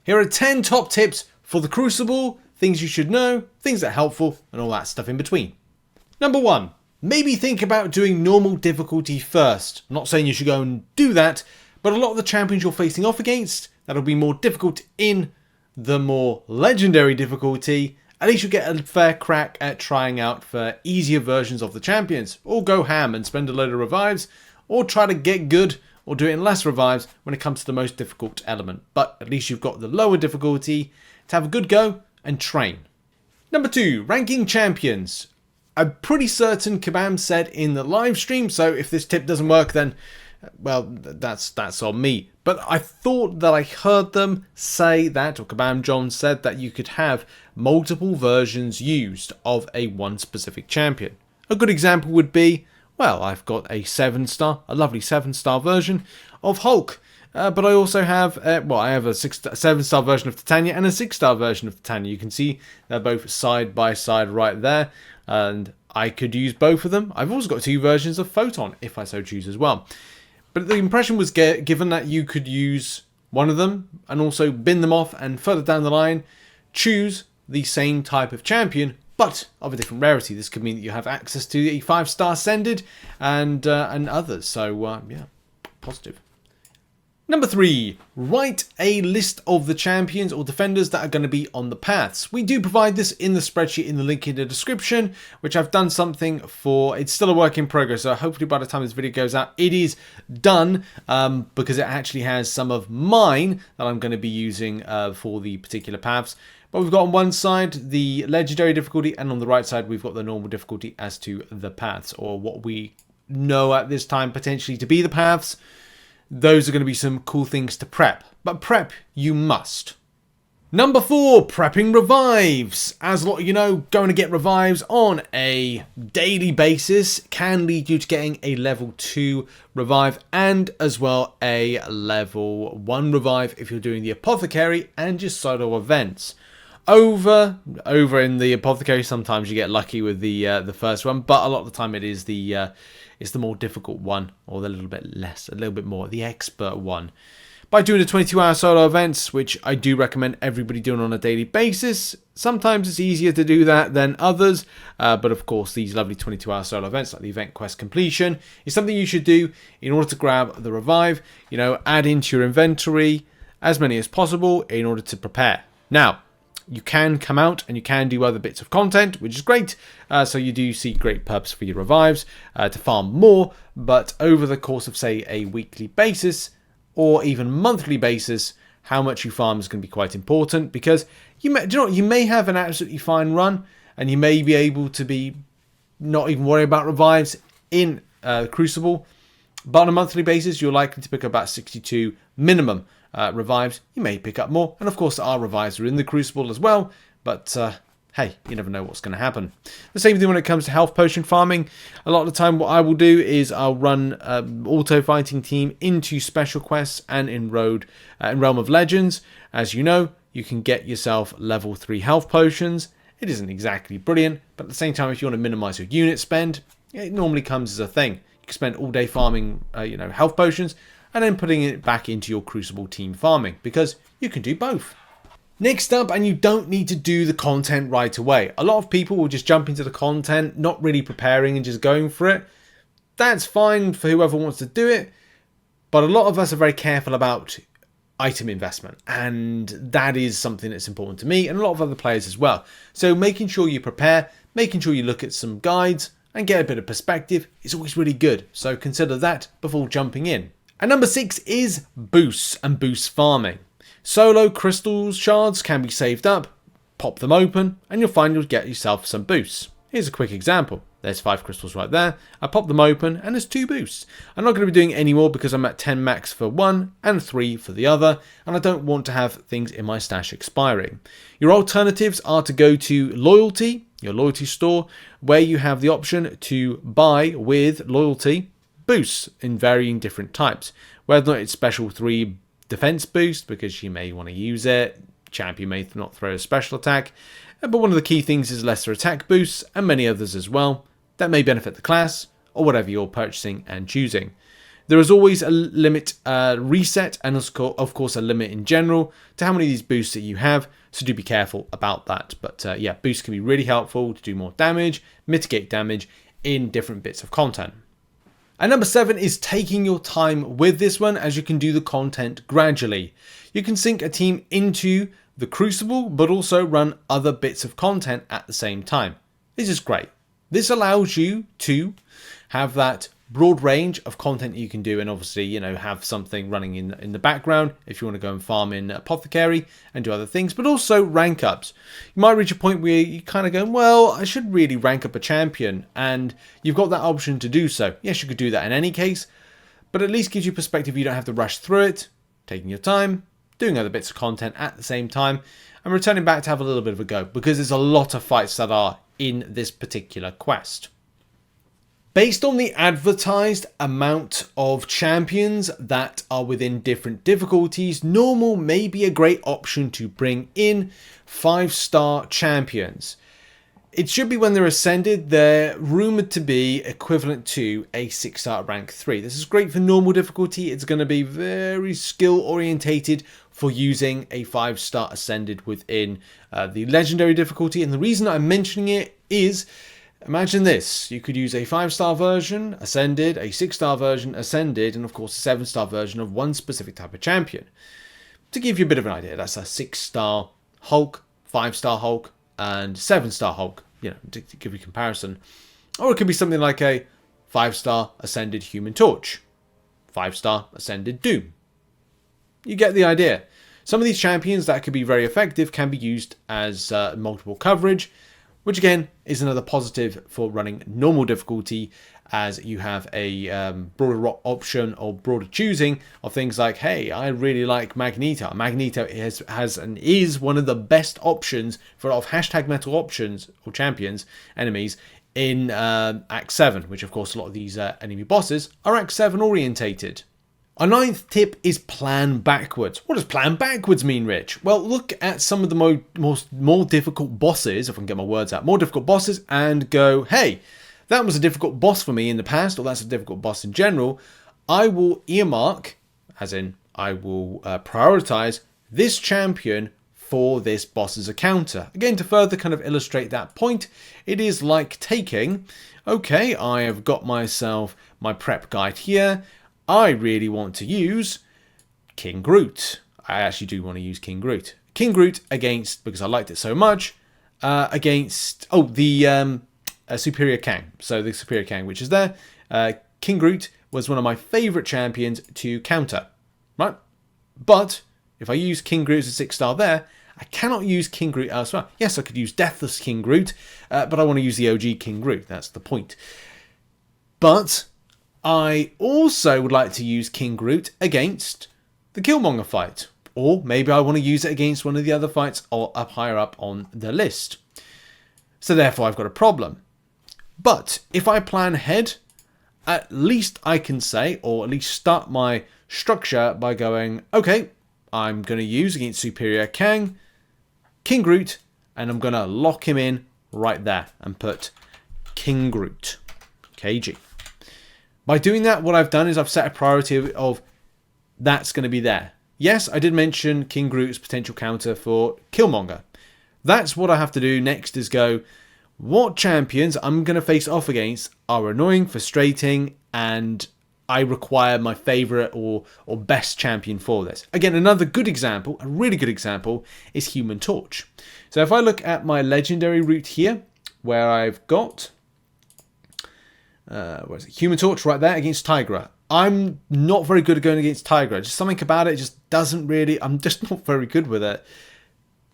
Here are 10 top tips for the Crucible, things you should know, things that are helpful, and all that stuff in between. Number 1, maybe think about doing normal difficulty first. I'm not saying you should go and do that, but a lot of the champions you're facing off against, that'll be more difficult in the more legendary difficulty. At least you get a fair crack at trying out for easier versions of the champions, or go ham and spend a load of revives, or try to get good, or do it in less revives when it comes to the most difficult element. But at least you've got the lower difficulty to have a good go and train. Number 2, ranking champions. I'm pretty certain Kabam said in the live stream, so if this tip doesn't work then, well, that's on me. But I thought that I heard them say that, or Kabam John said that you could have multiple versions used of a one specific champion. A good example would be, well, I've got a a lovely 7-star version of Hulk. But I also have, I have a 7-star version of Titania and a 6-star version of Titania. You can see they're both side by side right there. And I could use both of them. I've also got 2 versions of Photon, if I so choose as well. But the impression was given that you could use one of them and also bin them off and further down the line choose the same type of champion but of a different rarity. This could mean that you have access to a 5-star Ascended and others. So yeah, positive. Number 3, write a list of the champions or defenders that are going to be on the paths. We do provide this in the spreadsheet in the link in the description, which I've done something for. It's still a work in progress, so hopefully by the time this video goes out, it is done, because it actually has some of mine that I'm going to be using for the particular paths. But we've got on one side the legendary difficulty, and on the right side we've got the normal difficulty as to the paths, or what we know at this time potentially to be the paths. Those are going to be some cool things to prep, but prep you must. Number 4, prepping revives. As a lot of you know, going to get revives on a daily basis can lead you to getting a level 2 revive and as well a level 1 revive if you're doing the apothecary and your solo events. Over in the apothecary, sometimes you get lucky with the first one, but a lot of the time it is it's the more difficult one, or the little bit more, the expert one. By doing the 22-hour solo events, which I do recommend everybody doing on a daily basis, sometimes it's easier to do that than others, but of course these lovely 22-hour solo events, like the event quest completion, is something you should do in order to grab the revive, add into your inventory as many as possible in order to prepare. Now, you can come out and you can do other bits of content, which is great. So you do see great purpose for your revives to farm more. But over the course of, say, a weekly basis or even monthly basis, how much you farm is going to be quite important, because you may have an absolutely fine run and you may be able to be not even worry about revives in Crucible. But on a monthly basis, you're likely to pick up about 62 minimum revives. You may pick up more, and of course our revives are in the Crucible as well, but hey, you never know what's going to happen. The same thing when it comes to health potion farming. A lot of the time what I will do is I'll run auto fighting team into special quests and in Realm of Legends. As you know, you can get yourself level 3 health potions. It isn't exactly brilliant, but at the same time, if you want to minimize your unit spend, it normally comes as a thing. You can spend all day farming health potions and then putting it back into your Crucible team farming, because you can do both. Next up, and you don't need to do the content right away. A lot of people will just jump into the content, not really preparing and just going for it. That's fine for whoever wants to do it, but a lot of us are very careful about item investment, and that is something that's important to me and a lot of other players as well. So making sure you prepare, making sure you look at some guides and get a bit of perspective is always really good. So consider that before jumping in. And number 6 is boosts and boost farming. Solo crystal shards can be saved up, pop them open, and you'll find you'll get yourself some boosts. Here's a quick example. There's 5 crystals right there. I pop them open and there's 2 boosts. I'm not going to be doing any more because I'm at 10 max for one and 3 for the other, and I don't want to have things in my stash expiring. Your alternatives are to go to loyalty, your loyalty store, where you have the option to buy with loyalty boosts in varying different types. Whether or not it's special 3 defense boost because you may want to use it, champion may not throw a special attack, but one of the key things is lesser attack boosts and many others as well that may benefit the class or whatever you're purchasing and choosing. There is always a limit reset, and of course a limit in general to how many of these boosts that you have, so do be careful about that. But yeah, boosts can be really helpful to do more damage, mitigate damage in different bits of content. And number 7 is taking your time with this one, as you can do the content gradually. You can sync a team into the Crucible, but also run other bits of content at the same time. This is great. This allows you to have that broad range of content you can do, and obviously, you know, have something running in the background if you want to go and farm in Apothecary and do other things, but also rank ups. You might reach a point where you kind of go, well, I should really rank up a champion, and you've got that option to do so. Yes, you could do that in any case, but at least gives you perspective. You don't have to rush through it, taking your time, doing other bits of content at the same time, and returning back to have a little bit of a go, because there's a lot of fights that are in this particular quest. Based on the advertised amount of champions that are within different difficulties, normal may be a great option to bring in 5-star champions. It should be when they're ascended, they're rumoured to be equivalent to a 6-star rank 3. This is great for normal difficulty. It's going to be very skill orientated for using a 5-star ascended within the legendary difficulty. And the reason I'm mentioning it is, imagine this, you could use a 5-star version, Ascended, a 6-star version, Ascended, and of course a 7-star version of one specific type of champion. To give you a bit of an idea, that's a 6-star Hulk, 5-star Hulk, and 7-star Hulk, you know, to give you a comparison. Or it could be something like a 5-star Ascended Human Torch, 5-star Ascended Doom. You get the idea. Some of these champions that could be very effective can be used as multiple coverage, which again is another positive for running normal difficulty, as you have a broader option or broader choosing of things like, hey, I really like Magneto. Magneto has and is one of the best options for a lot of #metal options or champions, enemies in Act 7, which of course a lot of these enemy bosses are Act 7 orientated. Our 9th tip is plan backwards. What does plan backwards mean, Rich? Well, look at some of the more difficult bosses, if I can get my words out, more difficult bosses, and go, hey, that was a difficult boss for me in the past, or that's a difficult boss in general. I will earmark, as in I will prioritize this champion for this boss as a counter. Again, to further kind of illustrate that point, it is like taking, okay, I have got myself my prep guide here. I really want to use King Groot. I actually do want to use King Groot. King Groot against, because I liked it so much, against, the Superior Kang. So the Superior Kang, which is there. King Groot was one of my favourite champions to counter, right? But if I use King Groot as a 6-star there, I cannot use King Groot elsewhere. Yes, I could use Deathless King Groot, but I want to use the OG King Groot. That's the point. But I also would like to use King Groot against the Killmonger fight. Or maybe I want to use it against one of the other fights or up higher up on the list. So therefore I've got a problem. But if I plan ahead, at least I can say, or at least start my structure by going, okay, I'm going to use against Superior Kang, King Groot, and I'm going to lock him in right there and put King Groot, KG. By doing that, what I've done is I've set a priority of that's going to be there. Yes, I did mention King Groot's potential counter for Killmonger. That's what I have to do next, is go, what champions I'm going to face off against are annoying, frustrating, and I require my favourite or best champion for this. Again, another good example, a really good example, is Human Torch. So if I look at my legendary route here, where I've got where is it? Human Torch right there against Tigra. I'm not very good at going against Tigra. Just something about it just doesn't really, I'm just not very good with it.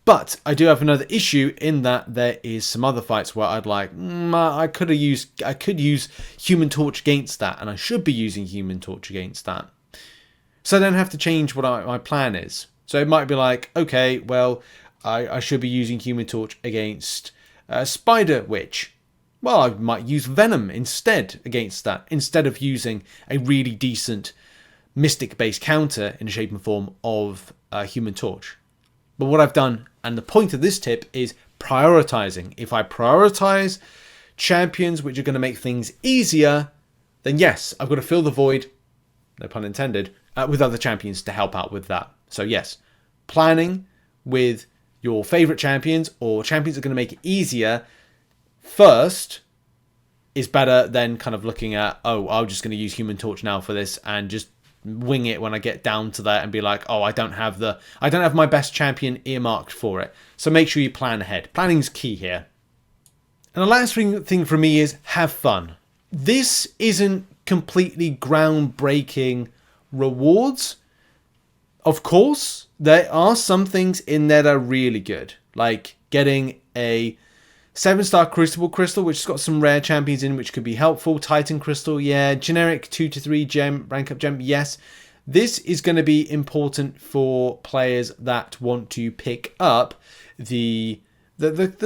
But I do have another issue in that there is some other fights where I'd like, I could use Human Torch against that, and I should be using Human Torch against that. So I then have to change what my plan is. So it might be like, okay, well, I should be using Human Torch against Spider Witch. Well, I might use Venom instead against that, instead of using a really decent Mystic-based counter in the shape and form of Human Torch. But what I've done, and the point of this tip, is prioritizing. If I prioritize champions which are going to make things easier, then yes, I've got to fill the void no pun intended, with other champions to help out with that. So yes, planning with your favorite champions or champions that are going to make it easier first is better than kind of looking at, oh, I'm just going to use Human Torch now for this and just wing it when I get down to that and be like, oh, I don't have my best champion earmarked for it. So make sure you plan ahead. Planning is key here. And the last thing for me is have fun. This isn't completely groundbreaking rewards. Of course, there are some things in there that are really good, like getting a 7-star Crucible Crystal, which has got some rare champions in, which could be helpful. Titan Crystal, yeah. Generic 2 to 3 gem, rank up gem, yes. This is going to be important for players that want to pick up the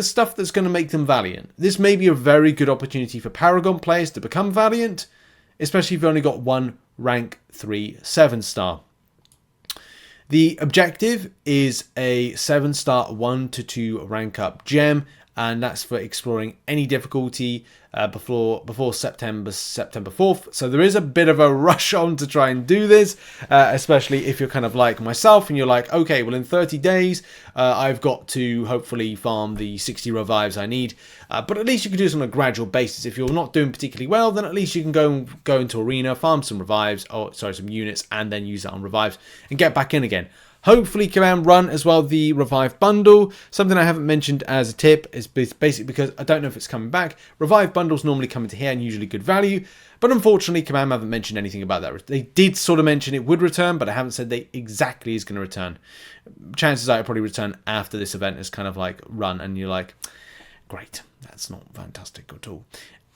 stuff that's going to make them valiant. This may be a very good opportunity for Paragon players to become valiant, especially if you've only got one rank 3 7-star. The objective is a 7-star 1 to 2 rank up gem, and that's for exploring any difficulty before September 4th. So there is a bit of a rush on to try and do this, especially if you're kind of like myself and you're like, okay, well in 30 days I've got to hopefully farm the 60 revives I need. But at least you can do this on a gradual basis. If you're not doing particularly well, then at least you can go into arena, farm some revives, some units, and then use that on revives and get back in again. Hopefully Command run as well the Revive Bundle. Something I haven't mentioned as a tip is basically because I don't know if it's coming back. Revive Bundles normally come into here and usually good value. But unfortunately, Command haven't mentioned anything about that. They did sort of mention it would return, but I haven't said they exactly is going to return. Chances are it'll probably return after this event is kind of like run. And you're like, great, that's not fantastic at all.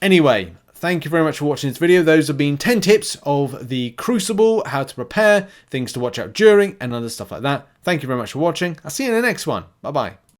Anyway, thank you very much for watching this video. Those have been 10 tips of the Crucible, how to prepare, things to watch out during, and other stuff like that. Thank you very much for watching. I'll see you in the next one. Bye-bye.